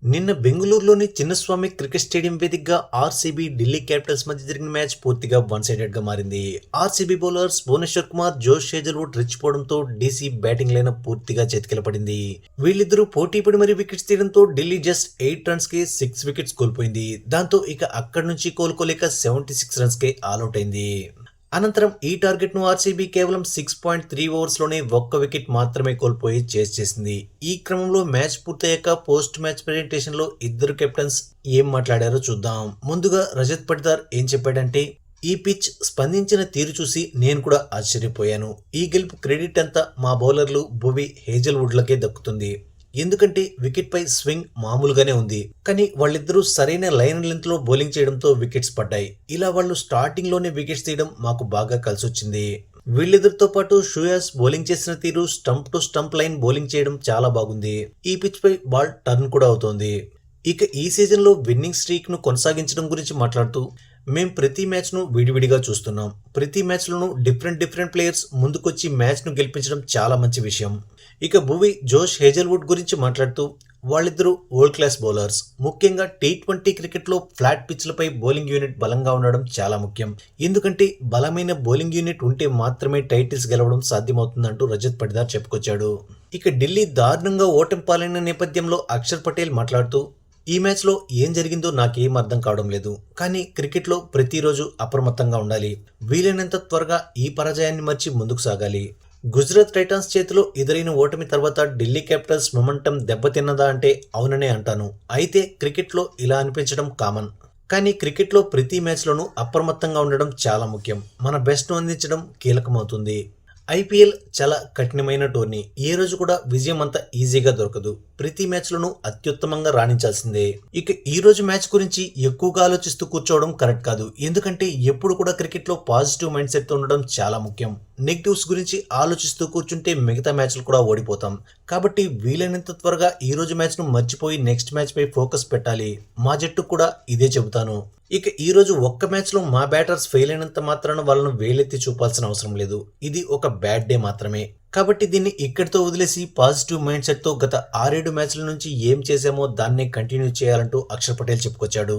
నిన్న బెంగళూరులోని Chinnaswamy cricket stadium వేదికగా ఆర్సీబీ ఢిల్లీ క్యాపిటల్స్ మధ్య జరిగిన మ్యాచ్ పూర్తిగా వన్ సైడెడ్ గా మారింది. ఆర్సీబీ బౌలర్స్ భువనేశ్వర్ కుమార్, జోష్ హేజల్వుడ్ రెచ్చిపోవడంతో డీసీ బ్యాటింగ్ లైన్ పూర్తిగా చేతికిలపడింది. వీళ్ళిద్దరూ పోటీపడి మరీ వికెట్స్ తీయడంతో ఢిల్లీ జస్ట్ 8 రన్స్ కి 6 వికెట్స్ కోల్పోయింది. దాంతో ఇక అక్కడి నుంచి కోలుకోలేక 76 రన్స్ కే ఆల్అౌట్ అయింది. అనంతరం ఈ టార్గెట్ ను ఆర్సీబీ కేవలం 6.3 ఓవర్స్ లోనే ఒక్క వికెట్ మాత్రమే కోల్పోయి చేస్ చేసింది. ఈ క్రమంలో మ్యాచ్ పూర్తయ్యాక పోస్ట్ మ్యాచ్ ప్రెజెంటేషన్ లో ఇద్దరు కెప్టెన్స్ ఏం మాట్లాడారో చూద్దాం. ముందుగా రజత్ పటిదార్ ఏం చెప్పాడంటే, ఈ పిచ్ స్పందించిన తీరు చూసి నేను కూడా ఆశ్చర్యపోయాను. ఈ గెలుపు క్రెడిట్ అంతా మా బౌలర్లు భువి, హేజల్వుడ్లకే దక్కుతుంది. ఎందుకంటే వికెట్ పై స్వింగ్ మామూలుగానే ఉంది, కానీ వాళ్ళిద్దరూ సరైన లైన్ లెంత్ లో బౌలింగ్ చేయడంతో వికెట్స్ పడ్డాయి. ఇలా వాళ్ళు స్టార్టింగ్ లోనే వికెట్స్ తీయడం మాకు బాగా కలిసొచ్చింది. వీళ్ళిద్దరితో పాటు షూయాస్ బౌలింగ్ చేసిన తీరు, stump to stump line bowling చేయడం చాలా బాగుంది. ఈ పిచ్ పై బాల్ టర్న్ కూడా అవుతోంది. ఇక ఈ సీజన్ లో విన్నింగ్ స్ట్రీక్ ను కొనసాగించడం గురించి మాట్లాడుతూ, మేం ప్రతి మ్యాచ్ ను విడివిడిగా చూస్తున్నాం. ప్రతి మ్యాచ్ లోనూ డిఫరెంట్ ప్లేయర్స్ ముందుకొచ్చి మ్యాచ్ ను గెలిపించడం చాలా మంచి విషయం. ఇక భువి, జోష్ హేజల్వుడ్ గురించి మాట్లాడుతూ, వాళ్ళిద్దరూ వరల్డ్ క్లాస్ బౌలర్స్. ముఖ్యంగా T20 క్రికెట్ లో ఫ్లాట్ పిచ్లపై బౌలింగ్ యూనిట్ బలంగా ఉండడం చాలా ముఖ్యం. ఎందుకంటే బలమైన బౌలింగ్ యూనిట్ ఉంటే మాత్రమే టైటిల్స్ గెలవడం సాధ్యమవుతుందంటూ రజత్ పటిదార్ చెప్పుకొచ్చాడు. ఇక ఢిల్లీ దారుణంగా ఓటమి పాలైన నేపథ్యంలో అక్షర్ పటేల్ మాట్లాడుతూ, ఈ మ్యాచ్ లో ఏం జరిగిందో నాకేం అర్థం కావడం లేదు, కానీ క్రికెట్ లో ప్రతిరోజు అప్రమత్తంగా ఉండాలి. వీలైనంత త్వరగా ఈ పరాజయాన్ని మర్చి ముందుకు సాగాలి. గుజరాత్ టైటాన్స్ చేతిలో ఎదురైన ఓటమి తర్వాత ఢిల్లీ క్యాపిటల్స్ మొమెంటం దెబ్బతిన్నదా అంటే అవుననే అంటాను. అయితే క్రికెట్ లో ఇలా అనిపించడం కామన్. కానీ క్రికెట్ లో ప్రతి మ్యాచ్ లోనూ అప్రమత్తంగా ఉండడం చాలా ముఖ్యం. మన బెస్ట్ ను అందించడం కీలకమవుతుంది. ఐపీఎల్ చాలా కఠినమైన టోర్నీ. ఏ రోజు కూడా విజయం అంత ఈజీగా దొరకదు. ప్రతి మ్యాచ్ లోనూ అత్యుత్తమంగా రాణించాల్సిందే. ఇక ఈ రోజు మ్యాచ్ గురించి ఎక్కువగా ఆలోచిస్తూ కూర్చోవడం కరెక్ట్ కాదు. ఎందుకంటే ఎప్పుడు కూడా క్రికెట్ లో పాజిటివ్ మైండ్ సెట్ తో ఉండడం చాలా ముఖ్యం. నెగిటివ్స్ గురించి ఆలోచిస్తూ కూర్చుంటే మిగతా మ్యాచ్లు కూడా ఓడిపోతాం. కాబట్టి వీలైనంత త్వరగా ఈ రోజు మ్యాచ్ ను మర్చిపోయి నెక్స్ట్ మ్యాచ్ పై ఫోకస్ పెట్టాలి. మా జట్టు కూడా ఇదే చెబుతాను. ఇక ఈ రోజు ఒక్క మ్యాచ్ లో మా బ్యాటర్స్ ఫెయిల్ అయినంత మాత్రాన వాళ్ళను వేలెత్తి చూపాల్సిన అవసరం లేదు. ఇది ఒక బ్యాడ్ డే మాత్రమే. కాబట్టి దీన్ని ఇక్కడితో వదిలేసి పాజిటివ్ మైండ్ సెట్ తో గత 6-7 మ్యాచ్ల నుంచి ఏం చేశామో దాన్నే కంటిన్యూ చేయాలంటూ అక్షర్ పటేల్ చెప్పుకొచ్చాడు.